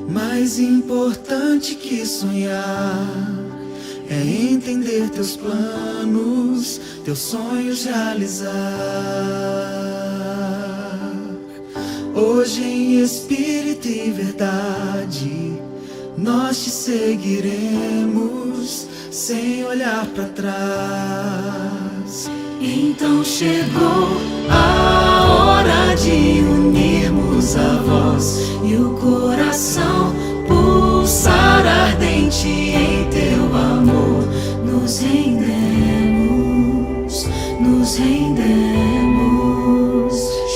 Mais importante que sonhar é entender teus planos, teus sonhos realizar. Hoje em espírito e verdade nós te seguiremos sem olhar para trás. Então chegou a hora de unirmos a voz e o coração pulsar ardente em teu amor. Nos rendemos, nos rendemos.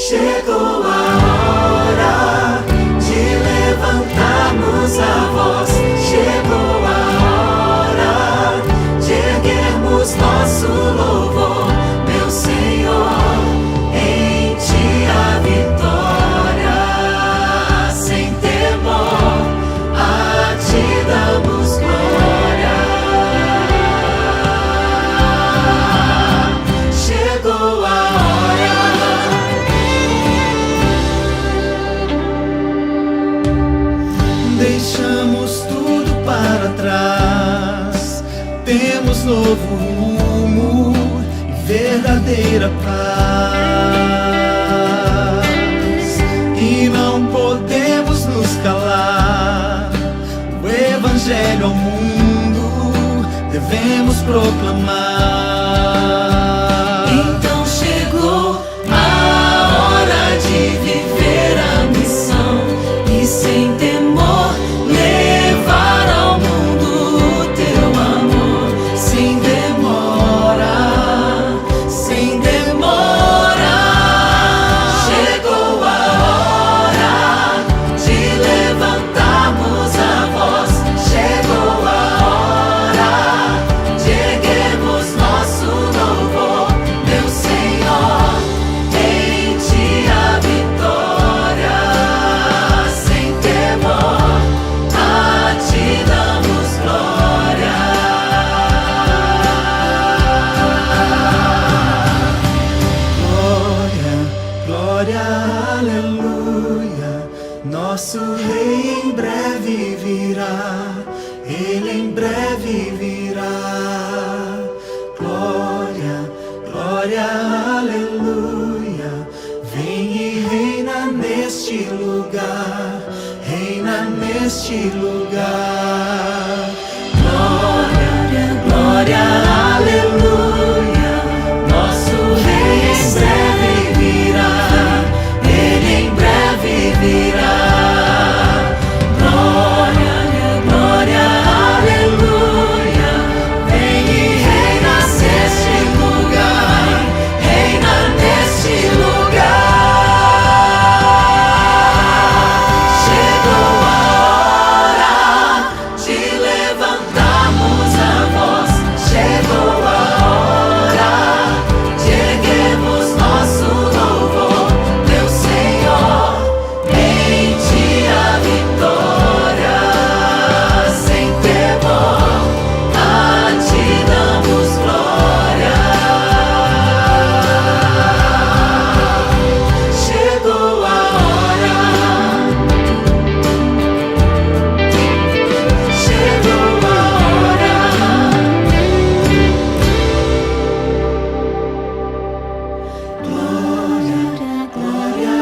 Chegou a hora de levantarmos a voz. Chegou a hora de erguermos nosso louvor, meu Senhor, em ti a vitória. Sem temor, a ti damos glória. Chegou a hora. Deixamos tudo para trás, temos novo rumo e verdadeira paz. E não podemos nos calar, o evangelho ao mundo devemos proclamar. Então chegou a hora de viver a missão e sem temor levar ao mundo o teu amor. Sem demora, sem demora. Chegou a hora de levantarmos a voz. Chegou a hora de erguermos nosso louvor, meu Senhor, em ti a vitória. Sem temor, a ti damos glória. Glória, glória, aleluia. Nosso rei em breve virá, ele em breve virá. Glória, glória, aleluia. Vem e reina neste lugar, reina neste lugar. Glória, glória, aleluia. Nosso rei em breve virá, ele em breve virá. Glória, glória, aleluia. Vem e reina neste lugar, reina neste lugar. Chegou a hora de levantarmos a voz. Chegou a hora de erguermos nosso louvor, meu Senhor, em ti a vitória. Sem temor, a ti damos glória. Chegou a hora. Chegou a hora. Glória, glória,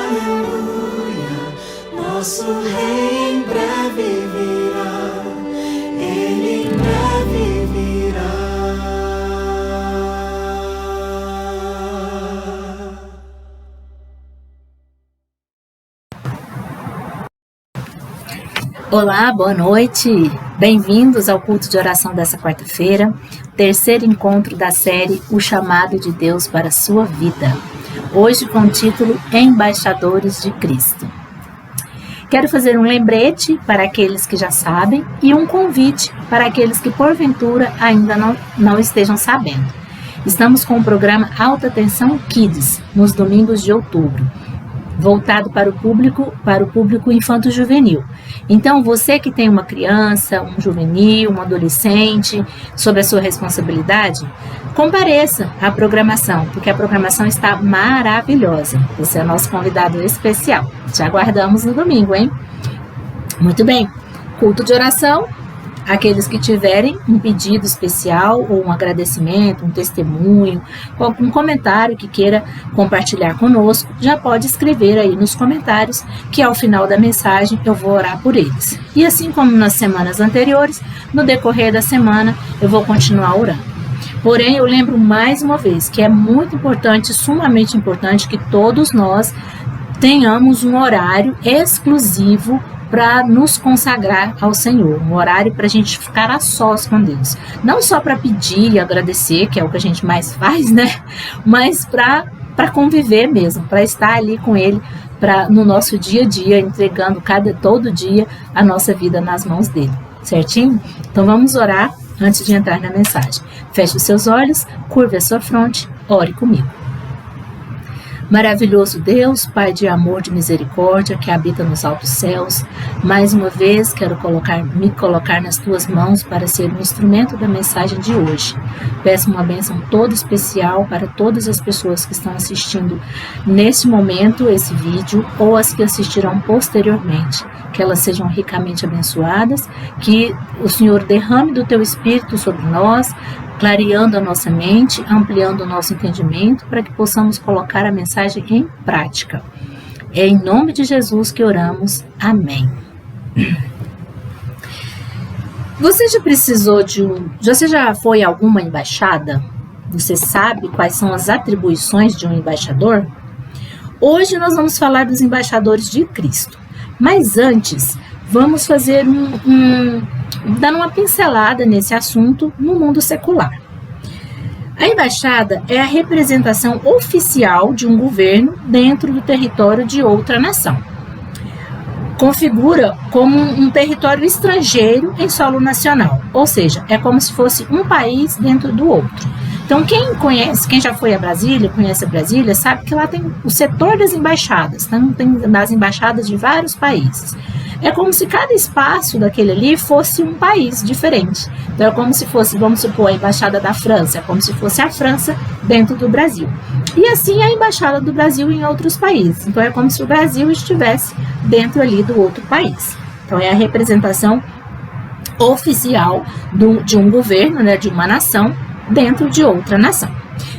aleluia. Nosso rei em breve virá, ele em breve virá. Olá, boa noite. Bem-vindos ao culto de oração dessa quarta-feira, terceiro encontro da série O Chamado de Deus para a Sua Vida. Hoje com o título Embaixadores de Cristo. Quero fazer um lembrete para aqueles que já sabem e um convite para aqueles que porventura ainda não estejam sabendo. Estamos com o programa Alta Tensão Kids nos domingos de outubro, voltado para o público infanto-juvenil. Então, você que tem uma criança, um juvenil, um adolescente, sob a sua responsabilidade, compareça à programação, porque a programação está maravilhosa. Você é nosso convidado especial. Te aguardamos no domingo, hein? Muito bem. Culto de oração. Aqueles que tiverem um pedido especial ou um agradecimento, um testemunho, algum comentário que queira compartilhar conosco, já pode escrever aí nos comentários, que ao final da mensagem eu vou orar por eles. E assim como nas semanas anteriores, no decorrer da semana eu vou continuar orando. Porém, eu lembro mais uma vez que é muito importante, sumamente importante, que todos nós tenhamos um horário exclusivo para nos consagrar ao Senhor, um horário para a gente ficar a sós com Deus. Não só para pedir e agradecer, que é o que a gente mais faz, né? Mas para conviver mesmo, para estar ali com Ele no nosso dia a dia, entregando todo dia a nossa vida nas mãos dele, certinho? Então vamos orar antes de entrar na mensagem. Feche os seus olhos, curve a sua fronte, ore comigo. Maravilhoso Deus, Pai de amor, de misericórdia, que habita nos altos céus, mais uma vez quero me colocar nas tuas mãos para ser um instrumento da mensagem de hoje. Peço uma bênção toda especial para todas as pessoas que estão assistindo neste momento esse vídeo ou as que assistirão posteriormente. Que elas sejam ricamente abençoadas, que o Senhor derrame do teu Espírito sobre nós, clareando a nossa mente, ampliando o nosso entendimento, para que possamos colocar a mensagem em prática. É em nome de Jesus que oramos. Amém. Você já foi a alguma embaixada? Você sabe quais são as atribuições de um embaixador? Hoje nós vamos falar dos embaixadores de Cristo. Mas antes, vamos fazer dar uma pincelada nesse assunto no mundo secular. A embaixada é a representação oficial de um governo dentro do território de outra nação. Configura como um território estrangeiro em solo nacional, ou seja, é como se fosse um país dentro do outro. Então, quem já foi a Brasília, conhece a Brasília, sabe que lá tem o setor das embaixadas, então tem as embaixadas de vários países. É como se cada espaço daquele ali fosse um país diferente. Então, é como se fosse, vamos supor, a embaixada da França, é como se fosse a França dentro do Brasil. E assim a embaixada do Brasil em outros países. Então, é como se o Brasil estivesse dentro ali do outro país. Então, é a representação oficial de um governo, né, de uma nação, dentro de outra nação.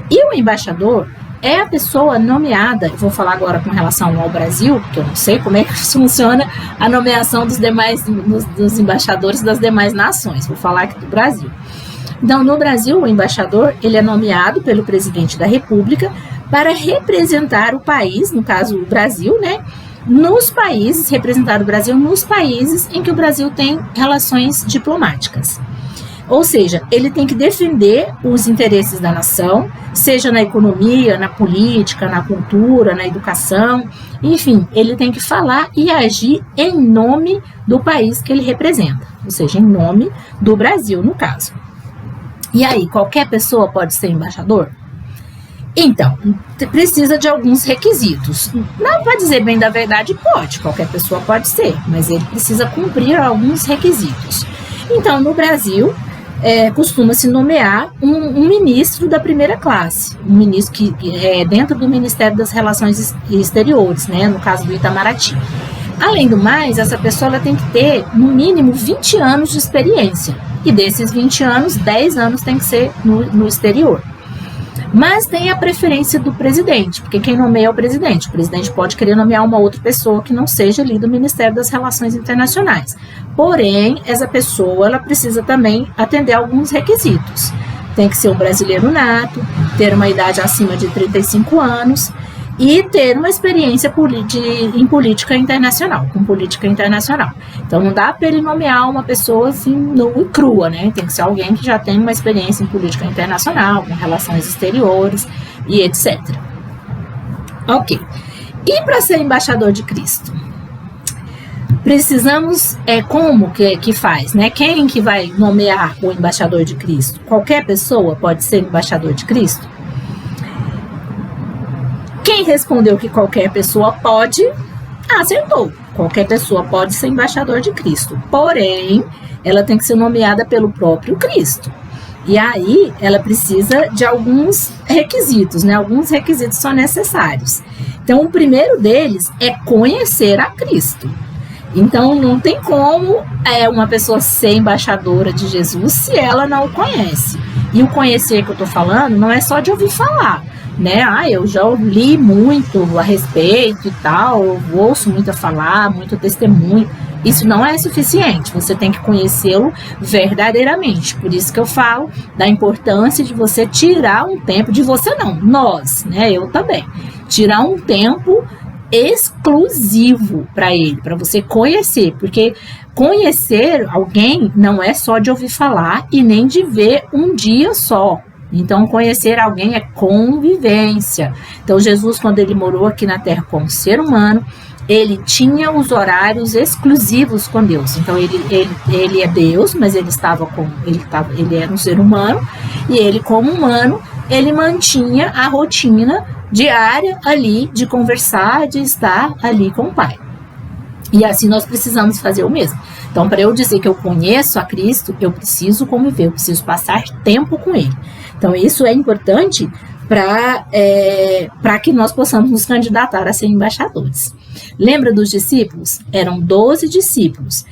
E o embaixador é a pessoa nomeada, eu vou falar agora com relação ao Brasil, porque eu não sei como é que funciona a nomeação dos embaixadores das demais nações, vou falar aqui do Brasil. Então, no Brasil, o embaixador, ele é nomeado pelo presidente da República para representar o país, no caso o Brasil, né, representar o Brasil nos países em que o Brasil tem relações diplomáticas. Ou seja, ele tem que defender os interesses da nação, seja na economia, na política, na cultura, na educação, enfim, ele tem que falar e agir em nome do país que ele representa, ou seja, em nome do Brasil, no caso. E aí, qualquer pessoa pode ser embaixador? Então, precisa de alguns requisitos. Não, para dizer bem da verdade, pode, qualquer pessoa pode ser, mas ele precisa cumprir alguns requisitos. Então, no Brasil, costuma-se nomear um ministro da primeira classe, um ministro que é dentro do Ministério das Relações Exteriores, né, no caso do Itamaraty. Além do mais, essa pessoa ela tem que ter, no mínimo, 20 anos de experiência, e desses 20 anos, 10 anos tem que ser no exterior. Mas tem a preferência do presidente, porque quem nomeia é o presidente pode querer nomear uma outra pessoa que não seja ali do Ministério das Relações Internacionais. Porém, essa pessoa ela precisa também atender a alguns requisitos. Tem que ser um brasileiro nato, ter uma idade acima de 35 anos e ter uma experiência em política internacional, com política internacional. Então, não dá para ele nomear uma pessoa assim, nua e crua, né? Tem que ser alguém que já tem uma experiência em política internacional, com relações exteriores e etc. Ok. E para ser embaixador de Cristo? Precisamos, como que faz, né? Quem que vai nomear o embaixador de Cristo? Qualquer pessoa pode ser embaixador de Cristo? Quem respondeu que qualquer pessoa pode, acertou. Qualquer pessoa pode ser embaixador de Cristo. Porém, ela tem que ser nomeada pelo próprio Cristo. E aí, ela precisa de alguns requisitos, né? Alguns requisitos são necessários. Então, o primeiro deles é conhecer a Cristo. Então não tem como uma pessoa ser embaixadora de Jesus se ela não o conhece. E o conhecer que eu estou falando não é só de ouvir falar, né? Eu já li muito a respeito e tal, eu ouço muito a falar, muito testemunho. Isso não é suficiente, você tem que conhecê-lo verdadeiramente. Por isso que eu falo da importância de você tirar um tempo, de você não, nós, né? Eu também. Tirar um tempo exclusivo para ele, para você conhecer, porque conhecer alguém não é só de ouvir falar e nem de ver um dia só. Então, conhecer alguém é convivência. Então, Jesus, quando ele morou aqui na Terra como ser humano, ele tinha os horários exclusivos com Deus. Então, ele é Deus, mas ele era um ser humano, e ele, como humano, ele mantinha a rotina diária ali de conversar, de estar ali com o Pai. E assim nós precisamos fazer o mesmo. Então, para eu dizer que eu conheço a Cristo, eu preciso conviver, eu preciso passar tempo com Ele. Então, isso é importante para que nós possamos nos candidatar a ser embaixadores. Lembra dos discípulos? Eram 12 discípulos.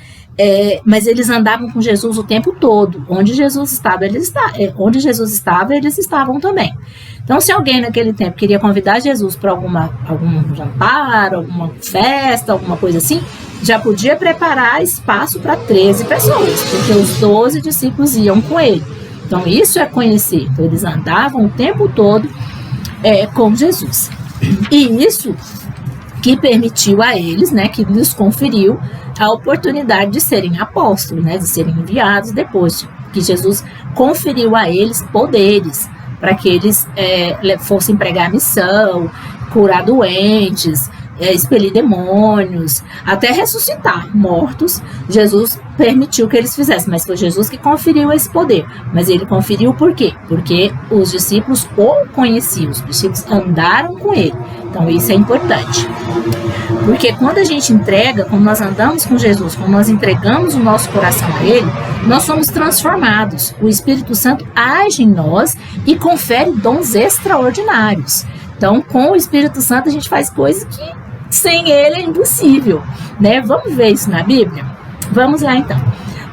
Mas eles andavam com Jesus o tempo todo. Onde Jesus estava, eles estavam também. Então, se alguém naquele tempo queria convidar Jesus para algum jantar, alguma festa, alguma coisa assim, já podia preparar espaço para 13 pessoas, porque os 12 discípulos iam com ele. Então, isso é conhecer. Então, eles andavam o tempo todo com Jesus. E isso que permitiu a eles, né, que lhes conferiu a oportunidade de serem apóstolos, né, de serem enviados depois, que Jesus conferiu a eles poderes para que eles fossem pregar a missão, curar doentes, expelir demônios, até ressuscitar mortos. Jesus permitiu que eles fizessem, mas foi Jesus que conferiu esse poder. Mas ele conferiu por quê? Porque os discípulos o conheciam, os discípulos andaram com ele. Então isso é importante. Porque quando a gente entrega, quando nós andamos com Jesus, quando nós entregamos o nosso coração a ele, nós somos transformados. O Espírito Santo age em nós e confere dons extraordinários. Então, com o Espírito Santo, a gente faz coisas que sem ele é impossível, né? Vamos ver isso na Bíblia? Vamos lá, então.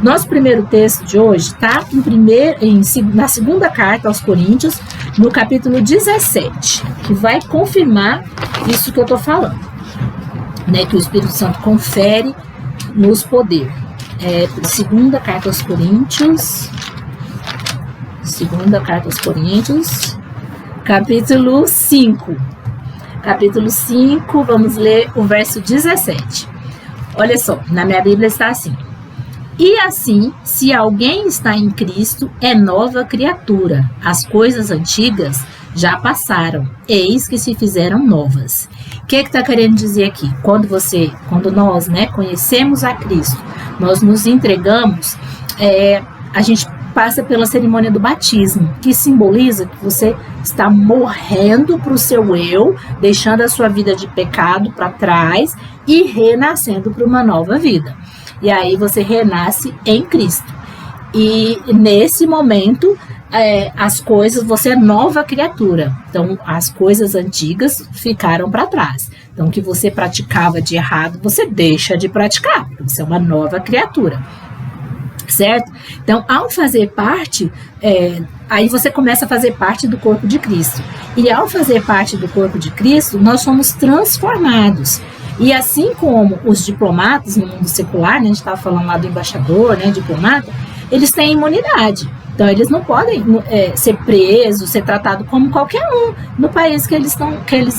Nosso primeiro texto de hoje está na segunda carta aos Coríntios, no capítulo 17, que vai confirmar isso que eu estou falando, né? Que o Espírito Santo confere nos poder. Segunda carta aos Coríntios, capítulo 5. Capítulo 5, vamos ler o verso 17. Olha só, na minha Bíblia está assim: e assim, se alguém está em Cristo, é nova criatura. As coisas antigas já passaram, eis que se fizeram novas. O que está querendo dizer aqui? Quando nós, né, conhecemos a Cristo, nós nos entregamos, a gente passa pela cerimônia do batismo, que simboliza que você está morrendo para o seu eu, deixando a sua vida de pecado para trás e renascendo para uma nova vida. E aí você renasce em Cristo. E nesse momento, você é nova criatura. Então, as coisas antigas ficaram para trás. Então, o que você praticava de errado, você deixa de praticar, porque você é uma nova criatura. Certo? Então, ao fazer parte, aí você começa a fazer parte do corpo de Cristo. E ao fazer parte do corpo de Cristo, nós somos transformados. E assim como os diplomatas no mundo secular, né, a gente estava falando lá do embaixador, né, diplomata, eles têm imunidade. Então, eles não podem ser presos, ser tratados como qualquer um no país que eles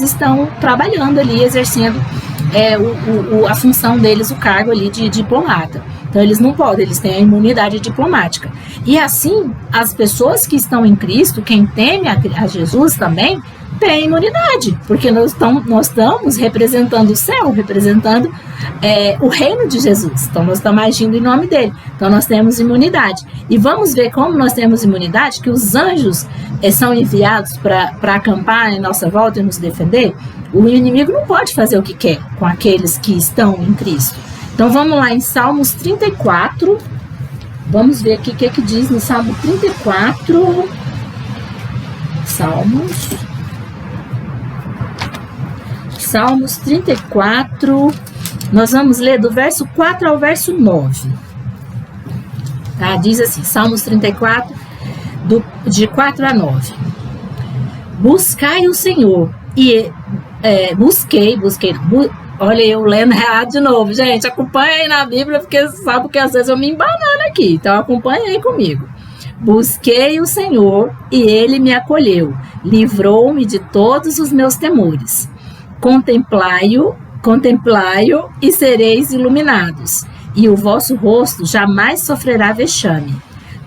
estão trabalhando ali, exercendo a função deles, o cargo ali de diplomata. Então, eles não podem, eles têm a imunidade diplomática. E assim, as pessoas que estão em Cristo, quem teme a Jesus também, tem imunidade, porque nós estamos representando o céu, representando o reino de Jesus. Então, nós estamos agindo em nome dele. Então, nós temos imunidade. E vamos ver como nós temos imunidade, que os anjos são enviados para acampar em nossa volta e nos defender. O inimigo não pode fazer o que quer com aqueles que estão em Cristo. Então, vamos lá em Salmos 34. Vamos ver aqui o que diz no Salmo 34. Salmos 34, Nós vamos ler do verso 4 ao verso 9. Tá? Diz assim, Salmos 34, de 4 a 9. Buscai o Senhor, e olha eu lendo errado de novo, gente, acompanha aí na Bíblia, porque sabe que às vezes eu me embanano aqui, então acompanha aí comigo. Busquei o Senhor, e Ele me acolheu, livrou-me de todos os meus temores. Contemplai-o, e sereis iluminados, e o vosso rosto jamais sofrerá vexame.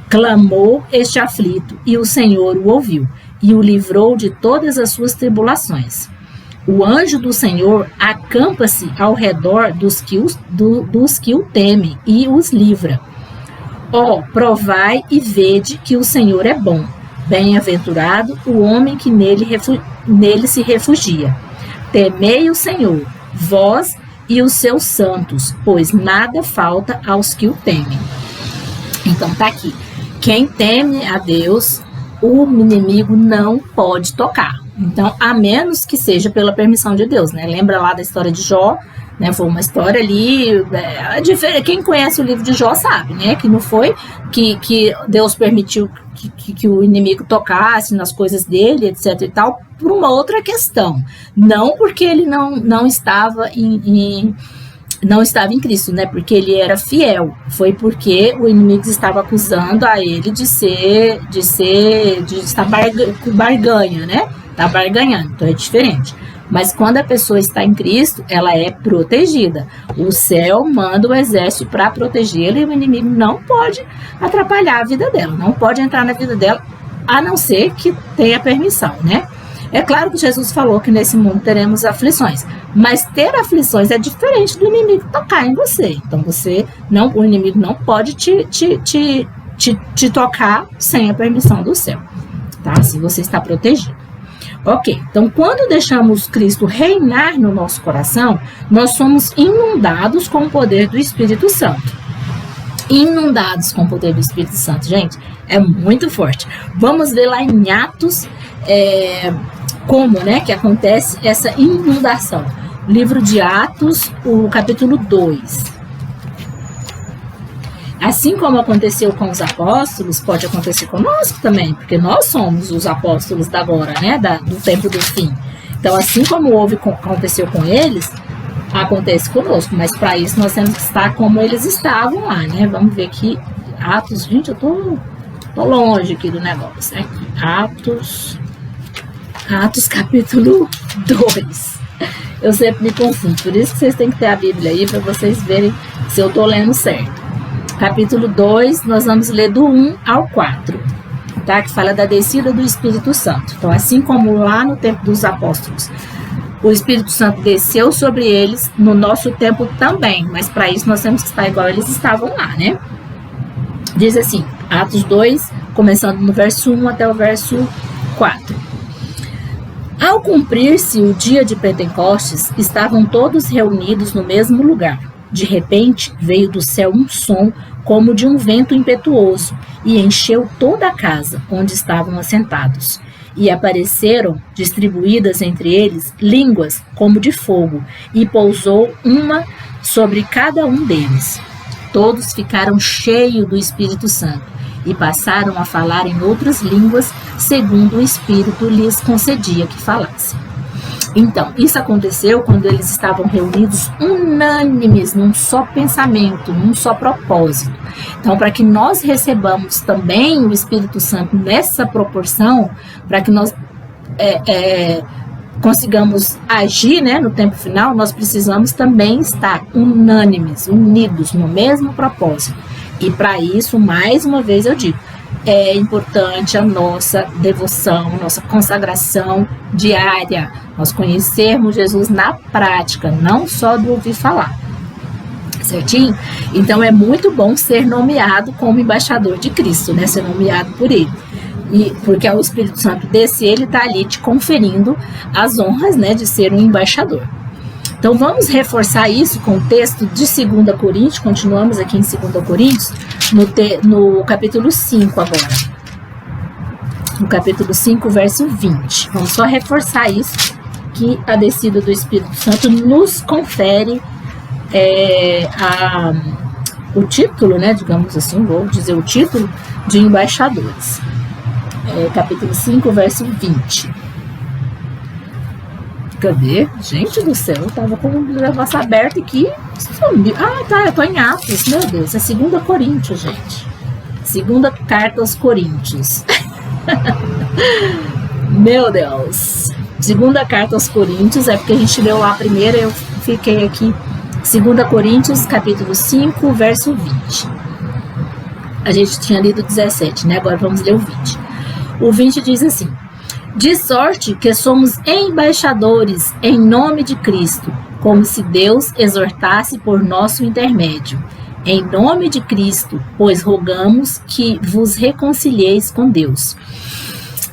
Clamou este aflito, e o Senhor o ouviu, e o livrou de todas as suas tribulações. O anjo do Senhor acampa-se ao redor dos que o temem, e os livra. Provai e vede que o Senhor é bom. Bem-aventurado o homem que nele se refugia. Temei o Senhor, vós e os seus santos, pois nada falta aos que o temem. Então tá aqui. Quem teme a Deus, o inimigo não pode tocar. Então, a menos que seja pela permissão de Deus, né? Lembra lá da história de Jó, né? Foi uma história ali, quem conhece o livro de Jó sabe, né? Que não foi que Deus permitiu que o inimigo tocasse nas coisas dele, etc e tal, por uma outra questão. Não porque ele não estava em Cristo, né? Porque ele era fiel. Foi porque o inimigo estava acusando a ele de estar barganha, né? Tá barganhando, então é diferente. Mas quando a pessoa está em Cristo, ela é protegida. O céu manda o exército para protegê-la, e o inimigo não pode atrapalhar a vida dela, não pode entrar na vida dela, a não ser que tenha permissão, né? É claro que Jesus falou que nesse mundo teremos aflições, mas ter aflições é diferente do inimigo tocar em você. Então o inimigo não pode te tocar sem a permissão do céu, tá? Se você está protegido. Ok, então quando deixamos Cristo reinar no nosso coração, nós somos inundados com o poder do Espírito Santo. Inundados com o poder do Espírito Santo, gente, é muito forte. Vamos ver lá em Atos como, né, que acontece essa inundação. Livro de Atos, o capítulo 2. Assim como aconteceu com os apóstolos, pode acontecer conosco também, porque nós somos os apóstolos da agora, né, do tempo do fim. Então, assim como aconteceu com eles, acontece conosco, mas para isso nós temos que estar como eles estavam lá, né? Vamos ver aqui, Atos, gente, eu tô longe aqui do negócio, né? Atos capítulo 2. Eu sempre me confundo, por isso que vocês têm que ter a Bíblia aí, para vocês verem se eu tô lendo certo. Capítulo 2, nós vamos ler do 1 ao 4, tá? Que fala da descida do Espírito Santo. Então, assim como lá no tempo dos apóstolos, o Espírito Santo desceu sobre eles, no nosso tempo também, mas para isso nós temos que estar igual eles estavam lá, né? Diz assim, Atos 2, começando no verso 1 até o verso 4. Ao cumprir-se o dia de Pentecostes, estavam todos reunidos no mesmo lugar. De repente, veio do céu um som como de um vento impetuoso e encheu toda a casa onde estavam assentados. E apareceram, distribuídas entre eles, línguas como de fogo, e pousou uma sobre cada um deles. Todos ficaram cheios do Espírito Santo e passaram a falar em outras línguas, segundo o Espírito lhes concedia que falassem. Então, isso aconteceu quando eles estavam reunidos unânimes, num só pensamento, num só propósito. Então, para que nós recebamos também o Espírito Santo nessa proporção, para que nós consigamos agir, né, no tempo final, nós precisamos também estar unânimes, unidos no mesmo propósito. E para isso, mais uma vez eu digo, é importante a nossa devoção, nossa consagração diária, nós conhecermos Jesus na prática, não só do ouvir falar, certinho? Então é muito bom ser nomeado como embaixador de Cristo, né? Ser nomeado por Ele, e porque o Espírito Santo desse, Ele está ali te conferindo as honras, né, de ser um embaixador. Então vamos reforçar isso com o texto de 2 Coríntios, continuamos aqui em 2 Coríntios, no capítulo 5 agora. No capítulo 5, verso 20. Vamos só reforçar isso, que a descida do Espírito Santo nos confere o título, né, digamos assim, vou dizer o título de embaixadores. Capítulo 5, verso 20. Cadê? Gente do céu, eu tava com o negócio aberto aqui. Sumiu. Ah, tá, eu tô em Atos, meu Deus. É 2 Coríntios, gente. 2 carta aos Coríntios. Meu Deus. 2 carta aos Coríntios, é porque a gente leu lá a primeira, eu fiquei aqui. 2 Coríntios, capítulo 5, verso 20. A gente tinha lido 17, né? Agora vamos ler o 20. O 20 diz assim: de sorte que somos embaixadores em nome de Cristo, como se Deus exortasse por nosso intermédio. Em nome de Cristo, pois rogamos que vos reconcilieis com Deus.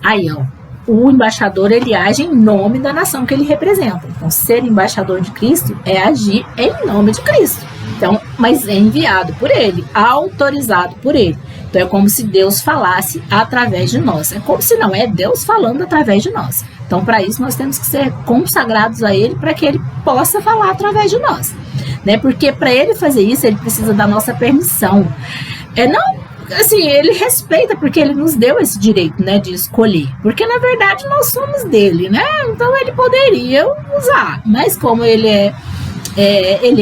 Aí, ó, o embaixador, ele age em nome da nação que ele representa. Então, ser embaixador de Cristo é agir em nome de Cristo. Então, mas é enviado por ele, autorizado por ele. Então, é como se Deus falasse através de nós. É como se não é Deus falando através de nós. Então, para isso, nós temos que ser consagrados a ele para que ele possa falar através de nós. Né? Porque para ele fazer isso, ele precisa da nossa permissão. Assim, ele respeita porque ele nos deu esse direito, né, de escolher. Porque, na verdade, nós somos dele, né? Então, ele poderia usar. Mas como ele é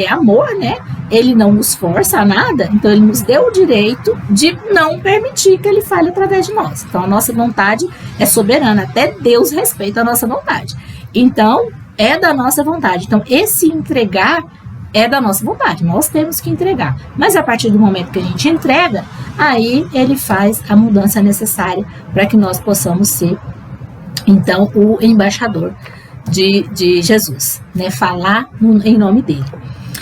amor, né? Ele não nos força a nada, então ele nos deu o direito de não permitir que ele fale através de nós. Então, a nossa vontade é soberana. Até Deus respeita a nossa vontade. Então, é da nossa vontade. Então, esse entregar é da nossa vontade, nós temos que entregar. Mas a partir do momento que a gente entrega, aí ele faz a mudança necessária para que nós possamos ser, então, o embaixador de Jesus, né? Falar em nome dele.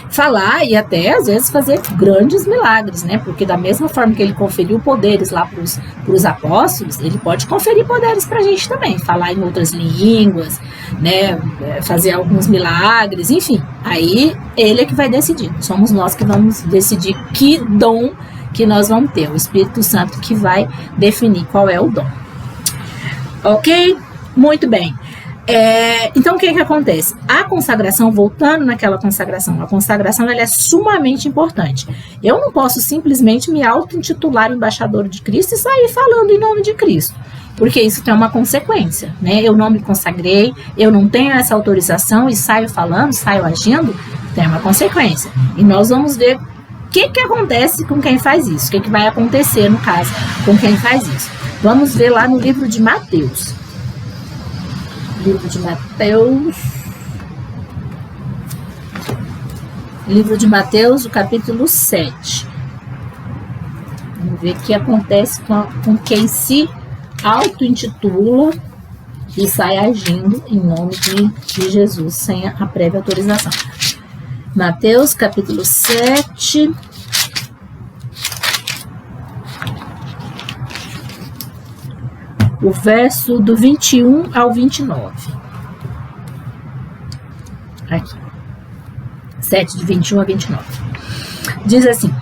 Falar e até, às vezes, fazer grandes milagres, né? Porque da mesma forma que ele conferiu poderes lá para os apóstolos, ele pode conferir poderes para a gente também. Falar em outras línguas, né? Fazer alguns milagres, enfim. Aí, ele é que vai decidir. Somos nós que vamos decidir que dom que nós vamos ter. O Espírito Santo que vai definir qual é o dom. Ok? Muito bem. Então, o que acontece? A consagração, voltando naquela consagração, a consagração ela é sumamente importante. Eu não posso simplesmente me auto-intitular embaixador de Cristo e sair falando em nome de Cristo, porque isso tem uma consequência, né? Eu não me consagrei, eu não tenho essa autorização e saio falando, saio agindo, tem uma consequência. E nós vamos ver o que acontece com quem faz isso, o que vai acontecer, no caso, com quem faz isso. Vamos ver lá no livro de Mateus. Livro de Mateus, o capítulo 7. Vamos ver o que acontece com quem se auto-intitula e sai agindo em nome de Jesus, sem a prévia autorização. Mateus, capítulo 7. O verso do 21 ao 29. Aqui. 7, de 21 a 29. Diz assim: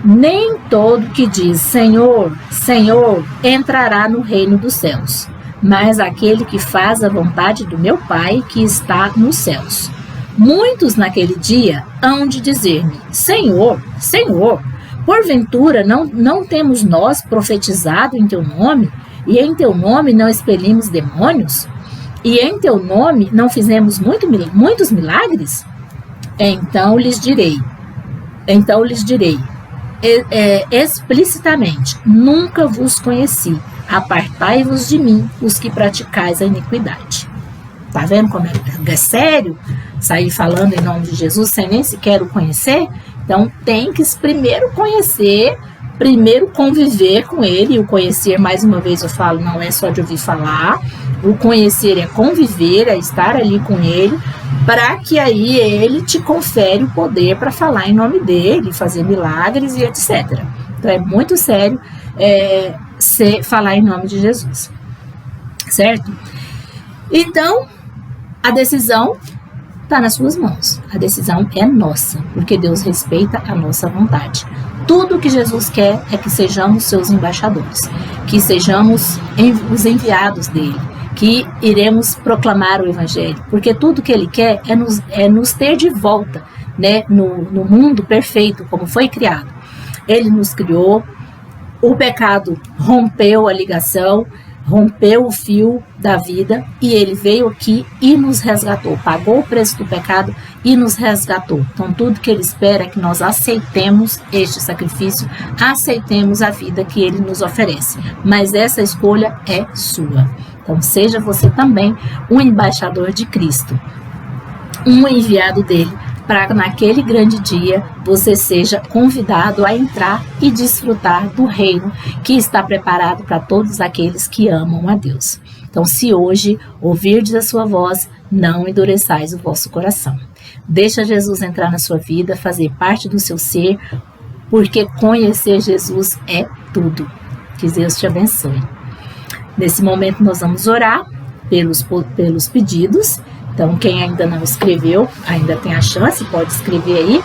nem todo que diz Senhor, Senhor, entrará no reino dos céus, mas aquele que faz a vontade do meu Pai que está nos céus. Muitos naquele dia hão de dizer-me: Senhor, Senhor, porventura não temos nós profetizado em teu nome? E em teu nome não expelimos demônios? E em teu nome não fizemos muitos milagres? Então lhes direi explicitamente: nunca vos conheci, apartai-vos de mim, os que praticais a iniquidade. Tá vendo como é sério sair falando em nome de Jesus sem nem sequer o conhecer? Então tem que primeiro conhecer, primeiro conviver com ele. E o conhecer, mais uma vez eu falo, não é só de ouvir falar. O conhecer é conviver, é estar ali com ele, para que aí ele te confere o poder para falar em nome dele, fazer milagres e etc. Então é muito sério falar em nome de Jesus, certo? Então, a decisão está nas suas mãos. A decisão é nossa, porque Deus respeita a nossa vontade. Tudo que Jesus quer é que sejamos seus embaixadores, que sejamos os enviados dele, que iremos proclamar o Evangelho, porque tudo que ele quer é nos ter de volta, né, no mundo perfeito, como foi criado. Ele nos criou, o pecado rompeu a ligação, rompeu o fio da vida e ele veio aqui e nos resgatou, pagou o preço do pecado e nos resgatou. Então tudo que ele espera é que nós aceitemos este sacrifício, aceitemos a vida que ele nos oferece, mas essa escolha é sua. Então seja você também um embaixador de Cristo, um enviado dele, para naquele grande dia você seja convidado a entrar e desfrutar do reino que está preparado para todos aqueles que amam a Deus. Então, se hoje ouvirdes a sua voz, não endureçais o vosso coração. Deixa Jesus entrar na sua vida, fazer parte do seu ser, porque conhecer Jesus é tudo. Que Deus te abençoe. Nesse momento nós vamos orar pelos pedidos. Então, quem ainda não escreveu, ainda tem a chance, pode escrever aí.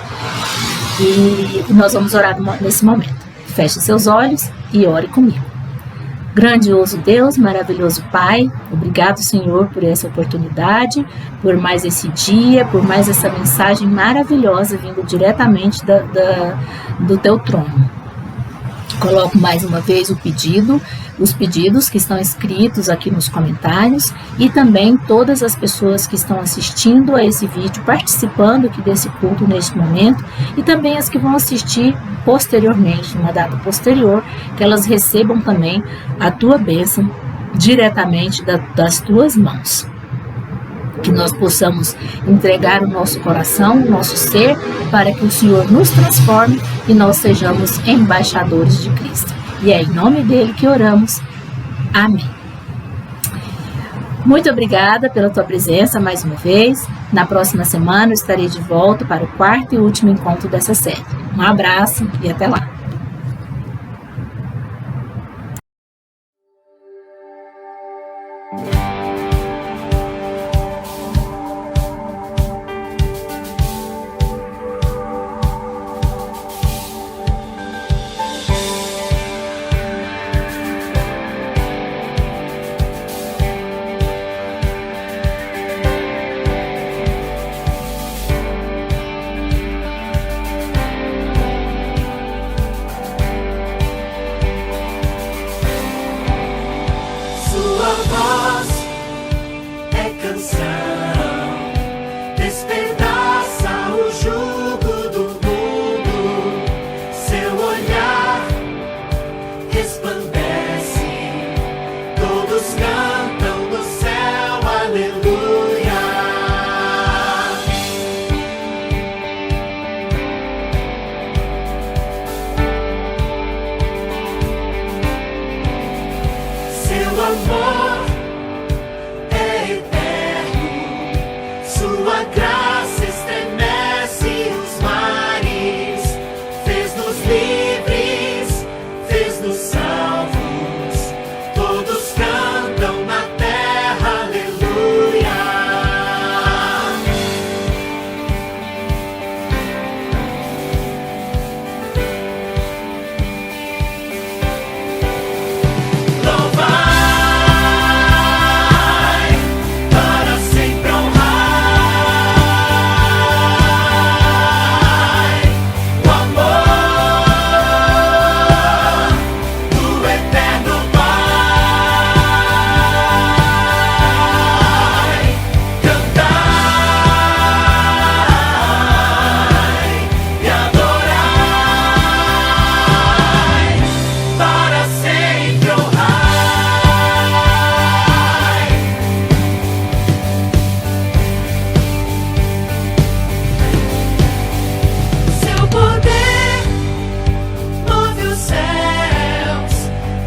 E nós vamos orar nesse momento. Feche seus olhos e ore comigo. Grandioso Deus, maravilhoso Pai, obrigado, Senhor, por essa oportunidade, por mais esse dia, por mais essa mensagem maravilhosa vindo diretamente do Teu trono. Coloco mais uma vez os pedidos que estão escritos aqui nos comentários e também todas as pessoas que estão assistindo a esse vídeo, participando aqui desse culto neste momento e também as que vão assistir posteriormente, numa data posterior, que elas recebam também a Tua bênção diretamente das Tuas mãos. Que nós possamos entregar o nosso coração, o nosso ser, para que o Senhor nos transforme e nós sejamos embaixadores de Cristo. E é em nome dele que oramos. Amém. Muito obrigada pela tua presença mais uma vez. Na próxima semana eu estarei de volta para o quarto e último encontro dessa série. Um abraço e até lá.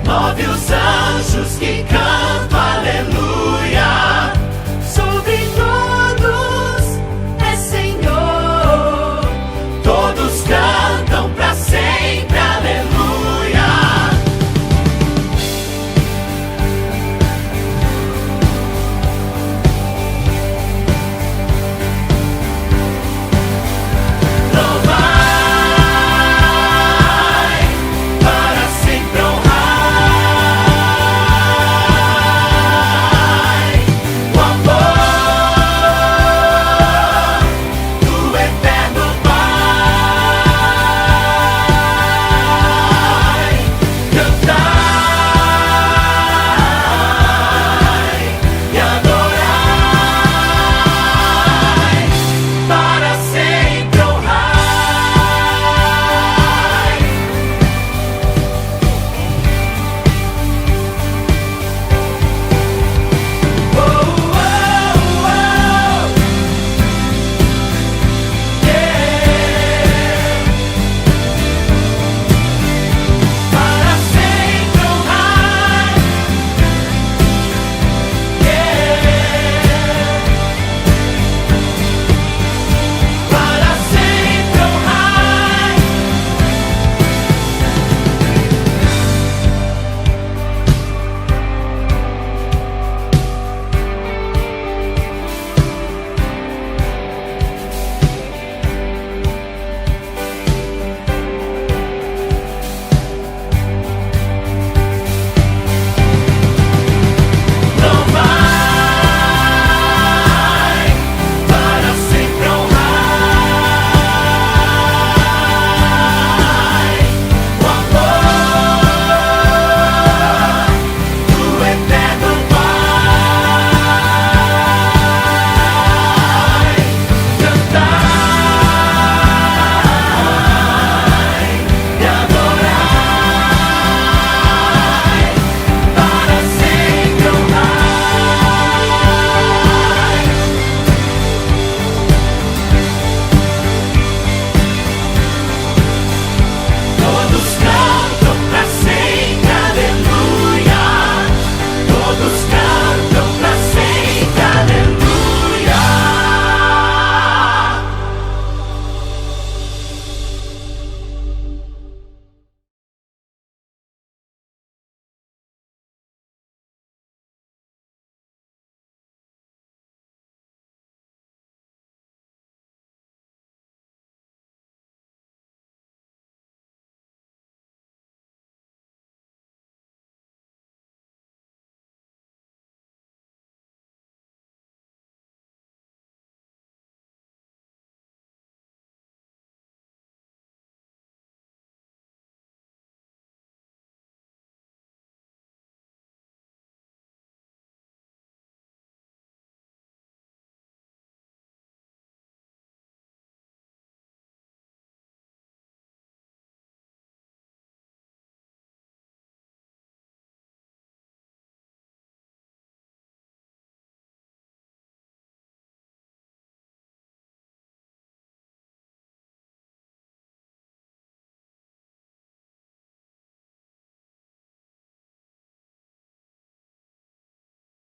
Move os anjos que cantam.